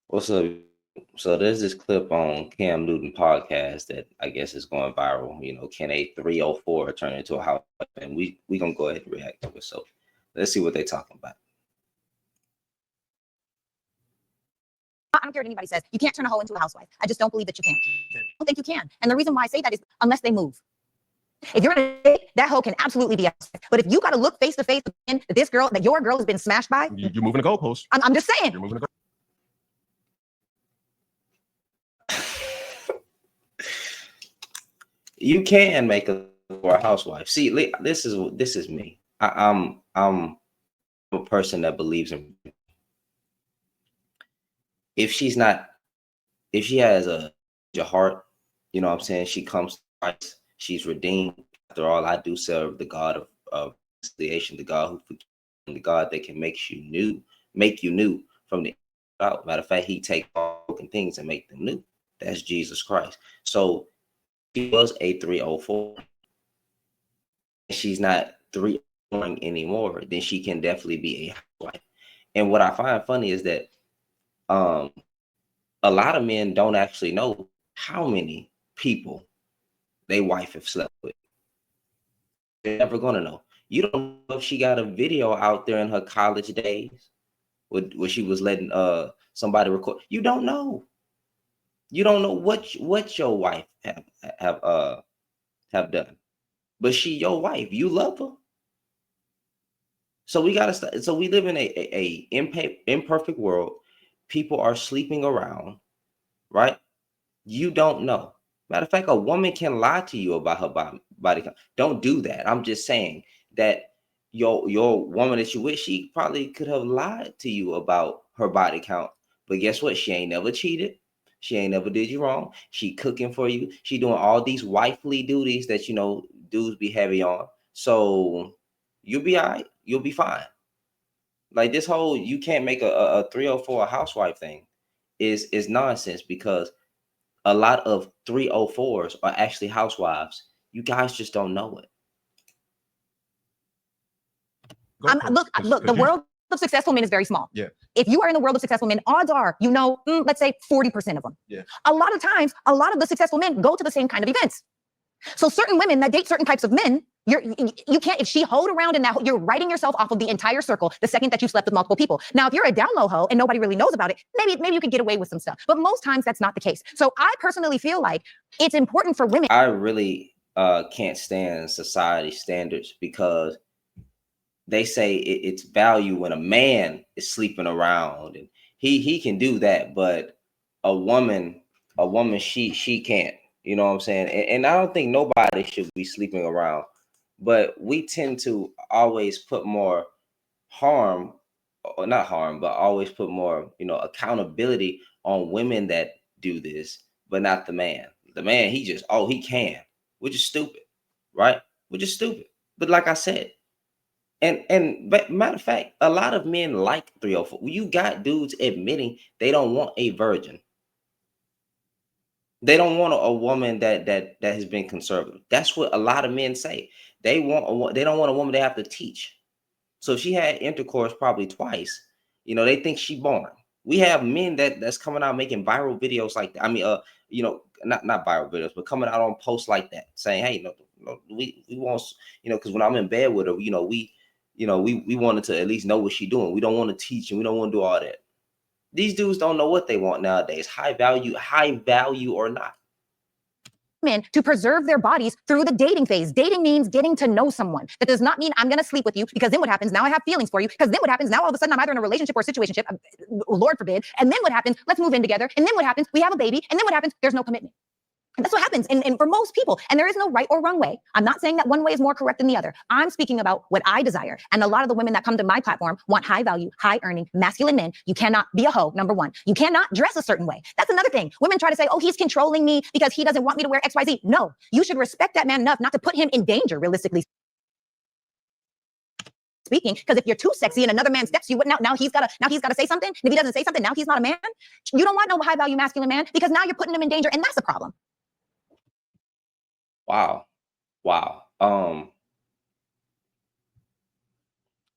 What's up? So there's this clip on Cam Newton podcast that I guess is going viral. Can a 304 turn into a house? And we gonna go ahead and react to it. So let's see what they're talking about. I don't care what anybody says. You can't turn a hoe into a housewife. I just don't believe that you can. I don't think you can. And the reason why I say that is unless they move. If you're in a date, that hoe can absolutely be a housewife. But if you got to look face to face with that your girl has been smashed by, you're moving the goalpost. I'm just saying. You're moving the You can make a housewife. See, this is me. I'm a person that believes in. If she has a heart, you know what I'm saying? She comes to Christ. She's redeemed. After all, I do serve the God of reconciliation, the God who forgives, the God that can make you new from the out. Matter of fact, he takes all broken things and make them new. That's Jesus Christ. So she was a 304. She's not 304 anymore, then she can definitely be a housewife. And what I find funny is that a lot of men don't actually know how many people they wife have slept with. They're never gonna know. You don't know if she got a video out there in her college days where she was letting somebody record. You don't know. You don't know what your wife have done. But she your wife. You love her. So we gotta start. So we live in a imperfect world. People are sleeping around, right? You don't know. Matter of fact, a woman can lie to you about her body count. Don't do that. I'm just saying that your woman that you with, she probably could have lied to you about her body count. But guess what? She ain't never cheated. She ain't never did you wrong. She cooking for you. She doing all these wifely duties that dudes be heavy on. So you'll be all right. You'll be fine. Like this whole you can't make a 304 housewife thing is nonsense, because a lot of 304s are actually housewives. You guys just don't know it. Look, the world of successful men is very small. Yeah. If you are in the world of successful men, odds are, let's say 40% of them. Yeah. A lot of times, a lot of the successful men go to the same kind of events. So certain women that date certain types of men, you can't, if she hoed around in that, you're writing yourself off of the entire circle the second that you slept with multiple people. Now, if you're a down low hoe and nobody really knows about it, maybe you could get away with some stuff. But most times that's not the case. So I personally feel like it's important for women. I really can't stand society standards, because they say it's value when a man is sleeping around, and he can do that, but a woman she can't. You know what I'm saying? And I don't think nobody should be sleeping around, but we tend to always put more harm, or not harm, but always put more, accountability on women that do this, but not the man. The man, he can, which is stupid, right? Which is stupid. But like I said, but matter of fact, a lot of men like 304. You got dudes admitting they don't want a virgin. They don't want a woman that has been conservative. That's what a lot of men say. They don't want a woman they have to teach. So if she had intercourse probably twice, they think she born. We have men that's coming out making viral videos like that. I mean, not viral videos, but coming out on posts like that, saying, "Hey, no, we want, because when I'm in bed with her, we wanted to at least know what she's doing. We don't want to teach, and we don't want to do all that." These dudes don't know what they want nowadays. High value or not. Men to preserve their bodies through the dating phase. Dating means getting to know someone. That does not mean I'm going to sleep with you, because then what happens? Now I have feelings for you, because then what happens? Now all of a sudden I'm either in a relationship or a situationship, Lord forbid. And then what happens? Let's move in together. And then what happens? We have a baby. And then what happens? There's no commitment. And that's what happens and for most people. And there is no right or wrong way. I'm not saying that one way is more correct than the other. I'm speaking about what I desire. And a lot of the women that come to my platform want high value, high earning, masculine men. You cannot be a hoe, number one. You cannot dress a certain way. That's another thing. Women try to say, oh, he's controlling me because he doesn't want me to wear XYZ. No, you should respect that man enough not to put him in danger, realistically speaking, because if you're too sexy and another man steps you, now he's gotta say something. And if he doesn't say something, now he's not a man. You don't want no high value masculine man, because now you're putting him in danger, and that's a problem. Wow.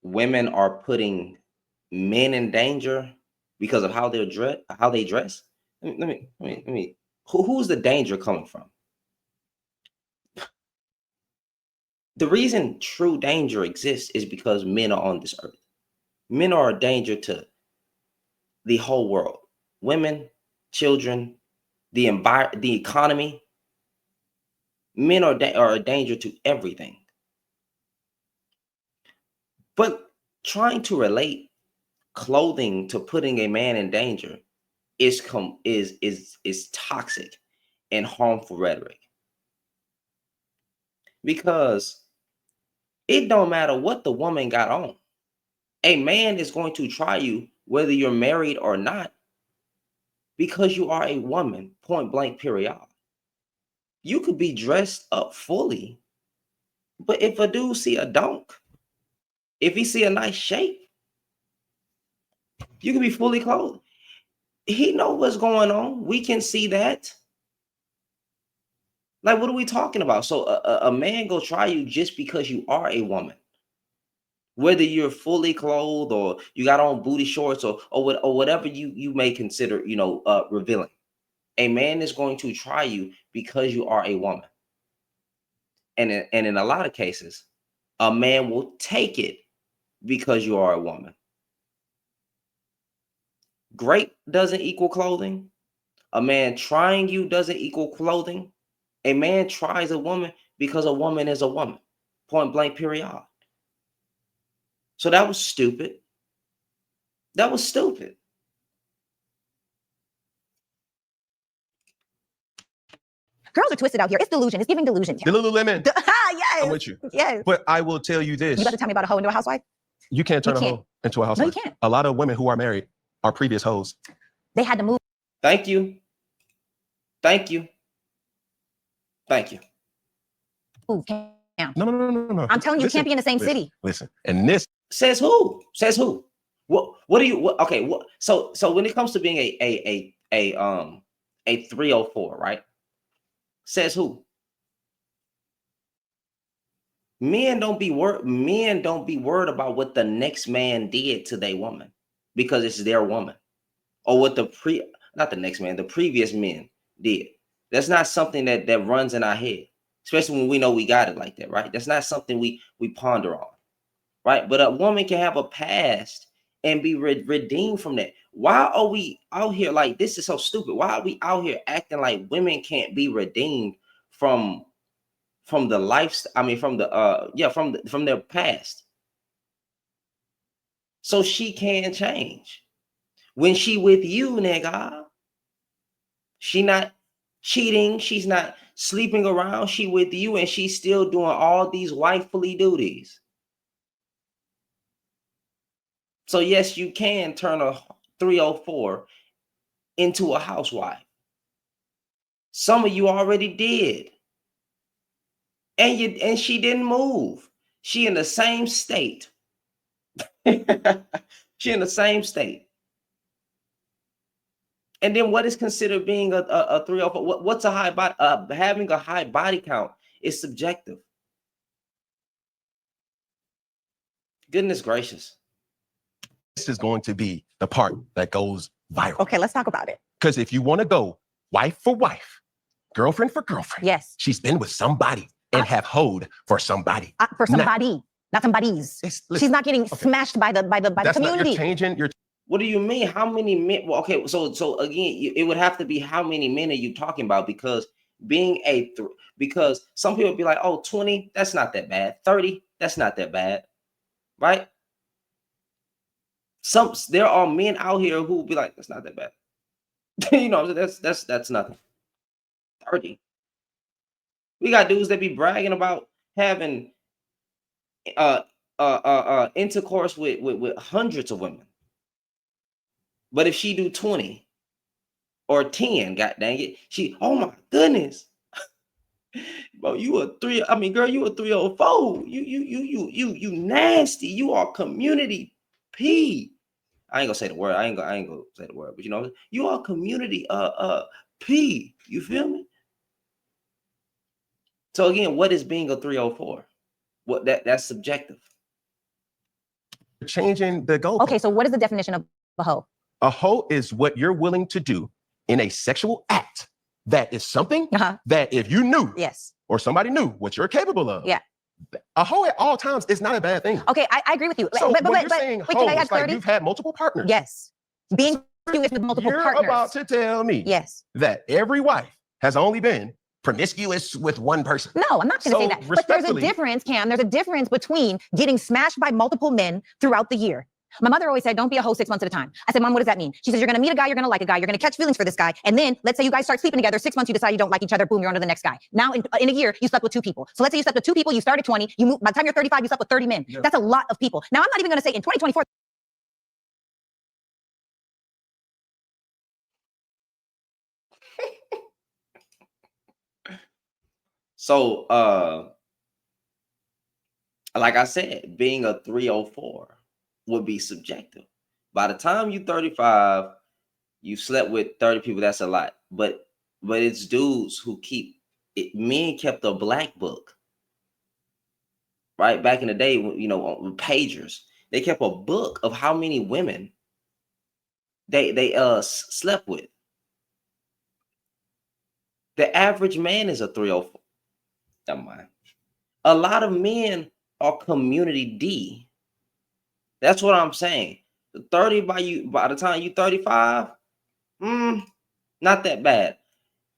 Women are putting men in danger. because of how they dress. Let me. Who's the danger coming from? The reason true danger exists is because men are on this earth. Men are a danger to the whole world. Women, children, the economy. Men are a danger to everything. But trying to relate clothing to putting a man in danger is toxic and harmful rhetoric. Because it don't matter what the woman got on. A man is going to try you whether you're married or not because you are a woman, point blank, period. You could be dressed up fully, but if a dude see a dunk, if he see a nice shape, you can be fully clothed. He know what's going on. We can see that. Like, what are we talking about? So a man go try you just because you are a woman. Whether you're fully clothed or you got on booty shorts or whatever you may consider, revealing. A man is going to try you because you are a woman. And in a lot of cases, a man will take it because you are a woman. Great doesn't equal clothing. A man trying you doesn't equal clothing. A man tries a woman because a woman is a woman. Point blank, period. So that was stupid. That was stupid. Girls are twisted out here. It's delusion. It's giving delusion. The Lululemon. Yes. I'm with you. Yes. But I will tell you this. You about to tell me about a hoe into a housewife? You can't turn a hoe into a housewife. No, you can't. A lot of women who are married are previous hoes. They had to move. Thank you. Thank you. Thank you. No. No. I'm telling you, you can't be in the same city. Listen. And this says who? Says who? What do you okay, what so when it comes to being a 304, right? Says who? Men don't be worried about what the next man did to their woman because it's their woman. Or what the previous men did. That's not something that runs in our head, especially when we know we got it like that, right? That's not something we ponder on, right? But a woman can have a past and be redeemed from that. Why are we out here like this? Is so stupid. Why are we out here acting like women can't be redeemed from the lifestyle? I mean, from their past. So she can change. When she with you, nigga, she not cheating, she's not sleeping around, she with you, and she's still doing all these wifely duties. So yes, you can turn a 304 into a housewife. Some of you already did. And she didn't move. She in the same state. She in the same state. And then what is considered being a 304? What's a high body? Having a high body count is subjective. Goodness gracious. This is going to be the part that goes viral. Okay, let's talk about it. Because if you want to go wife for wife, girlfriend for girlfriend, yes, she's been with somebody and have hoed for somebody. For somebody, not somebody's. She's not getting smashed by the community. Not, you're changing. What do you mean? How many men? Well, okay, so again, it would have to be how many men are you talking about? Because being because some people be like, oh, 20, that's not that bad. 30, that's not that bad, right? There are men out here who will be like, that's not that bad. You know, that's nothing. 30. We got dudes that be bragging about having intercourse with hundreds of women. But if she do 20 or 10, god dang it, oh my goodness. Bro, you a 304. You nasty. You are community P. I ain't gonna say the word. I ain't gonna say the word, but you know, you are community P. You feel me? So again, what is being a 304? What that's subjective. Changing the goal. Okay, so what is the definition of a hoe? A hoe is what you're willing to do in a sexual act that is something that if you knew Yes. or somebody knew what you're capable of, Yeah. a hoe at all times is not a bad thing. Okay, I agree with you. So but when you're saying wait, hoe, can I add it's like clarity? you've had multiple partners. Yes. Being promiscuous with multiple You're partners. about to tell me Yes. that every wife has only been promiscuous with one person. No, I'm not going to say that. But there's a difference, Cam. There's a difference between getting smashed by multiple men throughout the year. My mother always said, don't be a hoe 6 months at a time. I said, Mom, what does that mean? She says, you're going to meet a guy, you're going to like a guy, you're going to catch feelings for this guy. And then let's say you guys start sleeping together, 6 months, you decide you don't like each other, boom, you're on to the next guy. Now in a year, you slept with 2 people. So let's say you slept with 2 people, you started 20, you moved, by the time you're 35, you slept with 30 men. Yeah. That's a lot of people. Now I'm not even going to say in 2024, So, like I said, being a 304 would be subjective. By the time you're 35, you slept with 30 people. That's a lot. But it's dudes who keep it. Men kept a black book, right? Back in the day, you know, on pagers, they kept a book of how many women they slept with. The average man is a 304. Never mind. A lot of men are community D. That's what I'm saying. 30 by the time you 35, not that bad.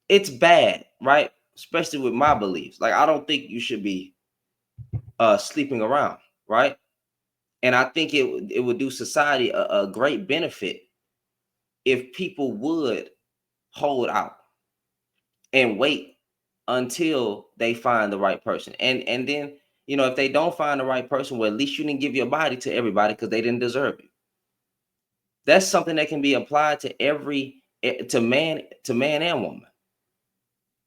It's bad, right? Especially with my beliefs. Like, I don't think you should be sleeping around, right? And I think it would do society a great benefit if people would hold out and wait until they find the right person. And then, you know, if they don't find the right person, well, at least you didn't give your body to everybody because they didn't deserve it. That's something that can be applied to to man and woman.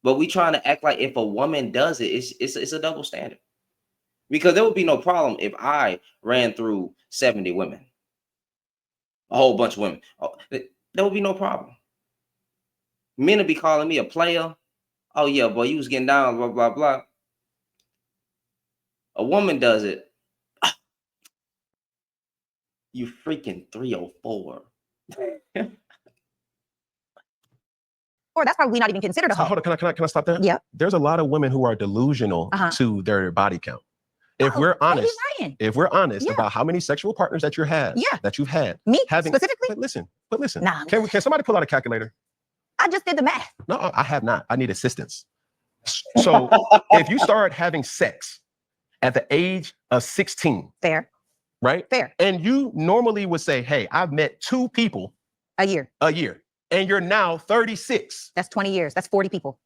But we trying to act like if a woman does it, it's a double standard. Because there would be no problem if I ran through 70 women, a whole bunch of women. There would be no problem. Men would be calling me a player. Oh yeah, boy, you was getting down, blah, blah, blah. A woman does it. You freaking 304. or that's probably not even considered a hoe. Hold on, can I stop there? Yeah. There's a lot of women who are delusional to their body count. If we're honest about how many sexual partners that you've had, me specifically. But listen. Nah. Can somebody pull out a calculator? I just did the math. No, I have not. I need assistance. So if you start having sex at the age of 16, fair, right? Fair. And you normally would say, hey, I've met 2 people a year. And you're now 36. That's 20 years. That's 40 people.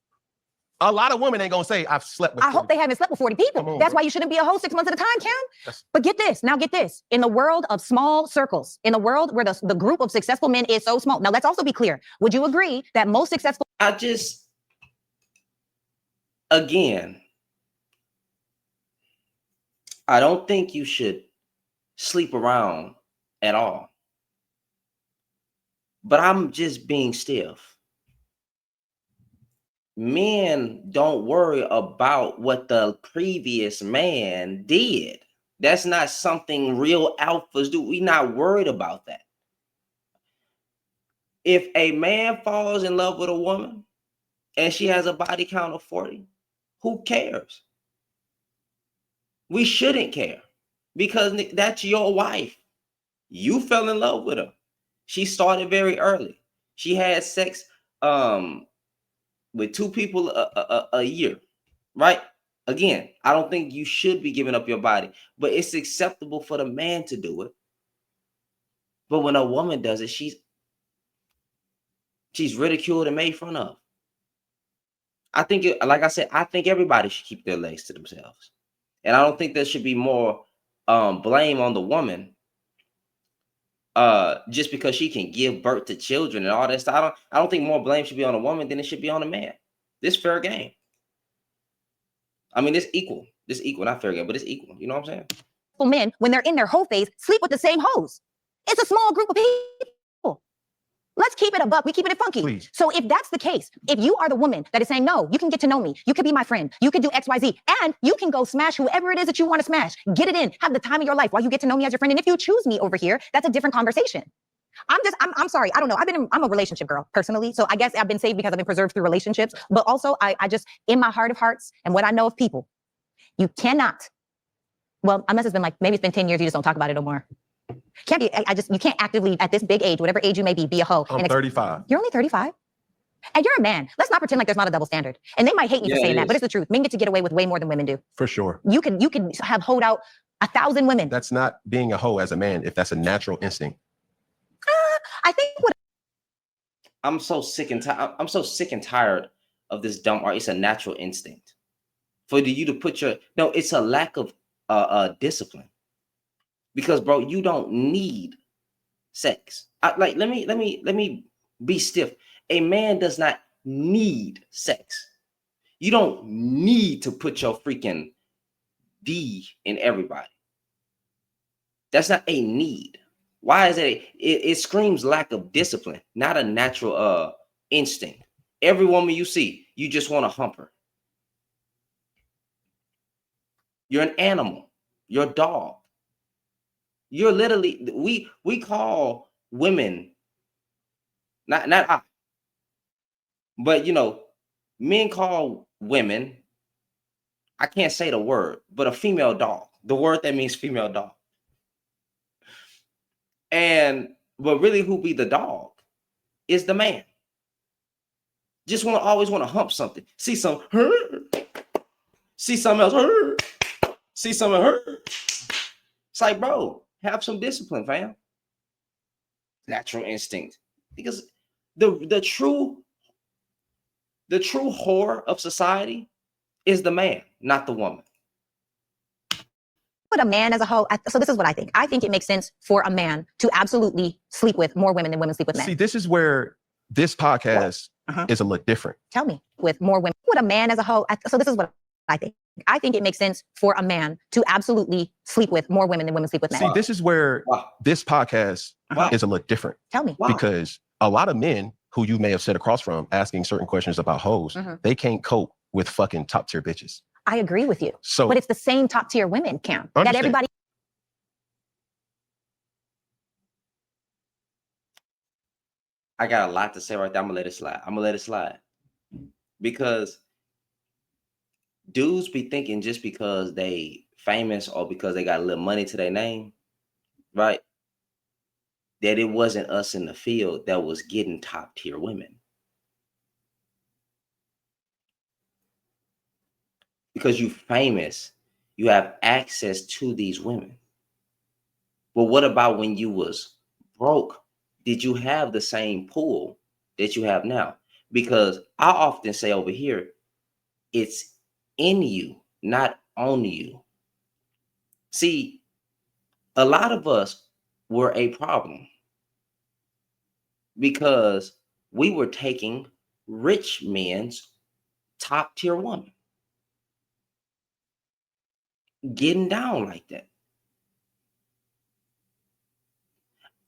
A lot of women ain't gonna say I've slept with 40. I hope they haven't slept with 40 people. That's why you shouldn't be a hoe 6 months at a time, Cam. But get this. Now get this. In the world of small circles, in the world where the group of successful men is so small. Now let's also be clear. Would you agree that most successful... Again, I don't think you should sleep around at all. But I'm just being stiff. Men don't worry about what the previous man did. That's not something real alphas do. We're not worried about that. If a man falls in love with a woman and she has a body count of 40, who cares? We shouldn't care because that's your wife. You fell in love with her. She started very early. She had sex with 2 people a year, right? Again, I don't think you should be giving up your body, but it's acceptable for the man to do it. But when a woman does it, she's ridiculed and made fun of. I think, like I said, I think everybody should keep their legs to themselves. And I don't think there should be more blame on the woman just because she can give birth to children and all that stuff. I don't think more blame should be on a woman than it should be on a man. This fair game. I mean, it's equal. This equal, not fair game, but it's equal. You know what I'm saying? Men, when they're in their hoe phase, sleep with the same hoes. It's a small group of people. Let's keep it a buck. We keep it funky. Please. So if that's the case, if you are the woman that is saying, no, you can get to know me. You could be my friend. You could do X, Y, Z. And you can go smash whoever it is that you want to smash. Get it in. Have the time of your life while you get to know me as your friend. And if you choose me over here, that's a different conversation. I'm sorry. I don't know. I'm a relationship girl personally. So I guess I've been saved because I've been preserved through relationships. But also I just, in my heart of hearts and what I know of people, you cannot, well, unless it's been like, maybe it's been 10 years, you just don't talk about it no more. Can't be, you can't actively at this big age, whatever age you may be a hoe. I'm 35. You're only 35? And you're a man. Let's not pretend like there's not a double standard. And they might hate me for saying that, but it's the truth. Men get to get away with way more than women do. For sure. You can have hoed out 1,000 women. That's not being a hoe as a man if that's a natural instinct. I think what I'm so sick and tired. I'm so sick and tired of this dumb art. It's a natural instinct for you to put your no. It's a lack of discipline. Because bro, you don't need sex. Let me be stiff. A man does not need sex. You don't need to put your freaking D in everybody. That's not a need. Why is it? It screams lack of discipline, not a natural instinct. Every woman you see, you just want to hump her. You're an animal. You're a dog. You're literally, we call women, not I, but you know, men call women, I can't say the word, but a female dog. The word that means female dog. But really who be the dog is the man. Just always want to hump something. See some see something else see something It's like, bro, have some discipline, fam. Natural instinct. Because the true whore of society is the man, not the woman. But a man as a whole, so this is what I think. I think it makes sense for a man to absolutely sleep with more women than women sleep with men. See, this is where this podcast is a little different. Tell me, with more women. What a man as a whole, so this is what I think. I think it makes sense for a man to absolutely sleep with more women than women sleep with men. See, this is where this podcast is a little different. Tell me. Because a lot of men who you may have sat across from asking certain questions about hoes, they can't cope with fucking top tier bitches. I agree with you. So, but it's the same top tier women, Cam, that everybody. I got a lot to say right there. I'm gonna let it slide. Because dudes be thinking just because they famous or because they got a little money to their name, right? That it wasn't us in the field that was getting top tier women. Because you famous, you have access to these women. But what about when you was broke? Did you have the same pool that you have now? Because I often say over here, it's in you, not on you. See, a lot of us were a problem because we were taking rich men's top tier woman. Getting down like that.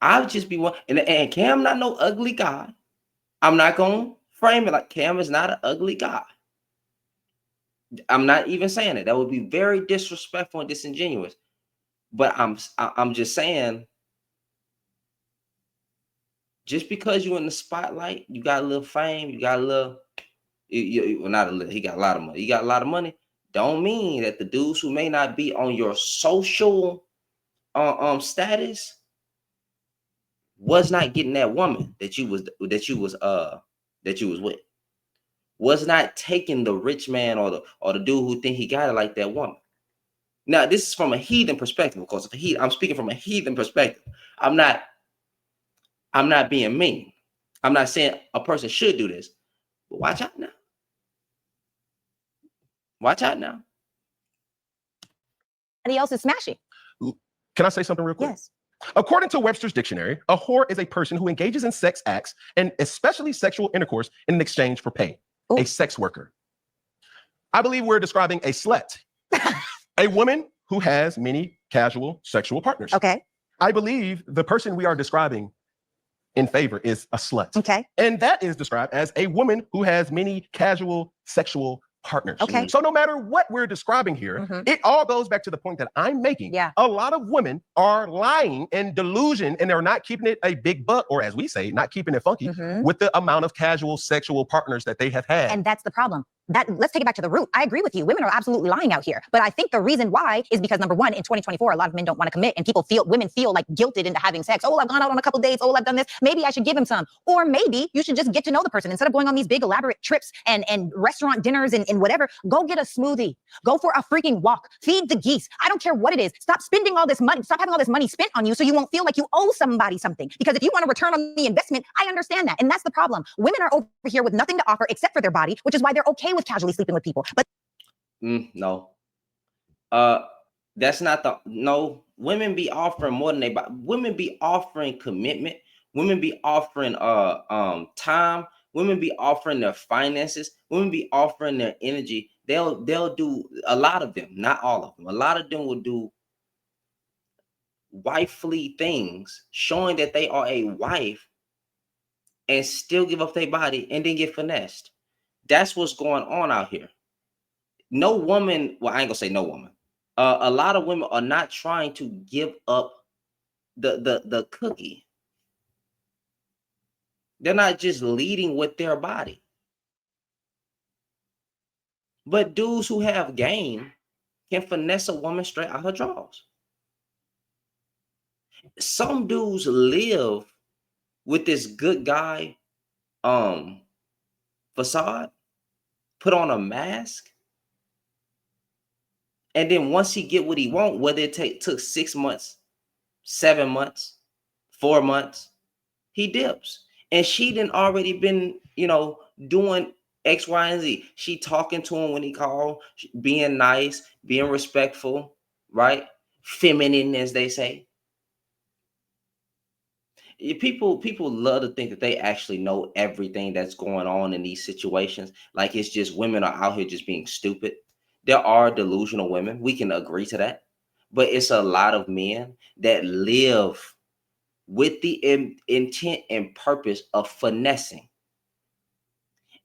I'll just be one, and Cam not no ugly guy. I'm not gonna frame it like Cam is not an ugly guy. I'm not even saying it. That would be very disrespectful and disingenuous. But I'm just saying, just because you're in the spotlight, you got a little fame, you got a little, well, not a little, he got a lot of money. You got a lot of money. Don't mean that the dudes who may not be on your social status was not getting that woman that you was with. Was not taking the rich man or the dude who think he got it like that woman. Now, this is from a heathen perspective, of course. I'm speaking from a heathen perspective. I'm not being mean. I'm not saying a person should do this, but watch out now. Watch out now. Somebody else is smashing. Can I say something real quick? Yes. According to Webster's dictionary, a whore is a person who engages in sex acts and especially sexual intercourse in exchange for pay. Ooh. A sex worker. I believe we're describing a slut, a woman who has many casual sexual partners. Okay. I believe the person we are describing in favor is a slut. Okay. And that is described as a woman who has many casual sexual partners. Okay. So no matter what we're describing here, it all goes back to the point that I'm making. Yeah. A lot of women are lying in delusion, and they're not keeping it a big buck, or as we say, not keeping it funky with the amount of casual sexual partners that they have had. And that's the problem. Let's take it back to the root. I agree with you. Women are absolutely lying out here. But I think the reason why is because, number one, in 2024, a lot of men don't want to commit, and women feel like guilted into having sex. Oh, I've gone out on a couple dates. Oh, I've done this. Maybe I should give him some. Or maybe you should just get to know the person instead of going on these big elaborate trips and restaurant dinners and whatever. Go get a smoothie. Go for a freaking walk. Feed the geese. I don't care what it is. Stop spending all this money. Stop having all this money spent on you so you won't feel like you owe somebody something. Because if you want to return on the investment, I understand that. And that's the problem. Women are over here with nothing to offer except for their body, which is why they're okay with casually sleeping with people. But no, that's not no. Women be offering more than women be offering commitment. Women be offering time. Women be offering their finances. Women be offering their energy. They'll do, a lot of them, not all of them. A lot of them will do wifely things, showing that they are a wife, and still give up their body and then get finessed. That's what's going on out here. No woman, well, I ain't gonna say no woman. A lot of women are not trying to give up the cookie. They're not just leading with their body. But dudes who have game can finesse a woman straight out her drawers. Some dudes live with this good guy facade, put on a mask, and then once he get what he want, whether it took 6 months, 7 months, 4 months, he dips. And she done already been, doing X, Y, and Z. She talking to him when he called, being nice, being respectful, right? Feminine, as they say. People love to think that they actually know everything that's going on in these situations. Like it's just women are out here just being stupid. There are delusional women. We can agree to that. But it's a lot of men that live with the intent and purpose of finessing.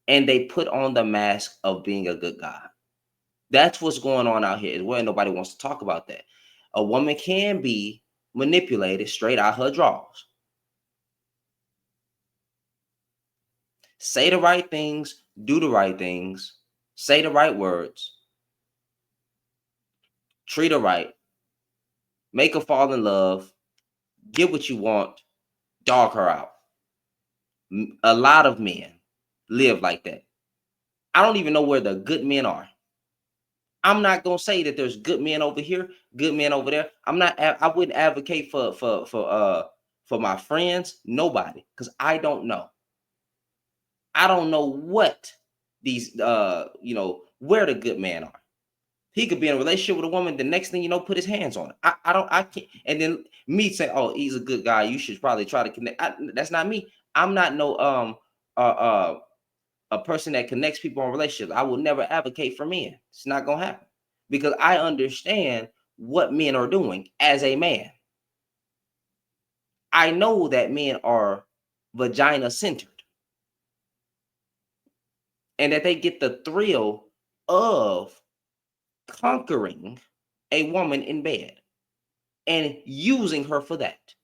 And they put on the mask of being a good guy. That's what's going on out here. Where nobody wants to talk about that. A woman can be manipulated straight out her drawers. Say the right things, do the right things, say the right words, treat her right, make her fall in love, get what you want, dog her out. A lot of men live like that. I don't even know where the good men are. I'm not gonna say that there's good men over here, good men over there. I wouldn't advocate for my friends, nobody, because I don't know. I don't know what these where the good men are. He could be in a relationship with a woman, the next thing you know, put his hands on her. I can't. And then me say, oh, he's a good guy, you should probably try to connect. That's not me. I'm not no a person that connects people in relationships. I will never advocate for men. It's not gonna happen because I understand what men are doing as a man. I know that men are vagina centered and that they get the thrill of conquering a woman in bed and using her for that.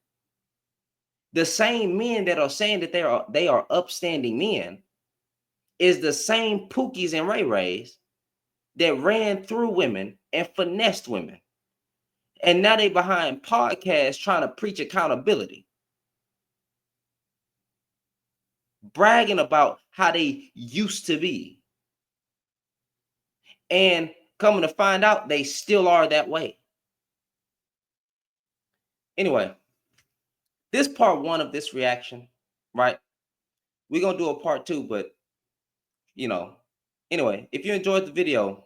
The same men that are saying that they are upstanding men is the same Pookies and Ray Rays that ran through women and finessed women. And now they behind podcasts trying to preach accountability, bragging about how they used to be. And coming to find out, they still are that way. Anyway, this part one of this reaction, right? We're going to do a part two, but, anyway, if you enjoyed the video,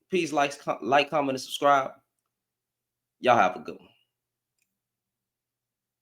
please like, comment, and subscribe. Y'all have a good one.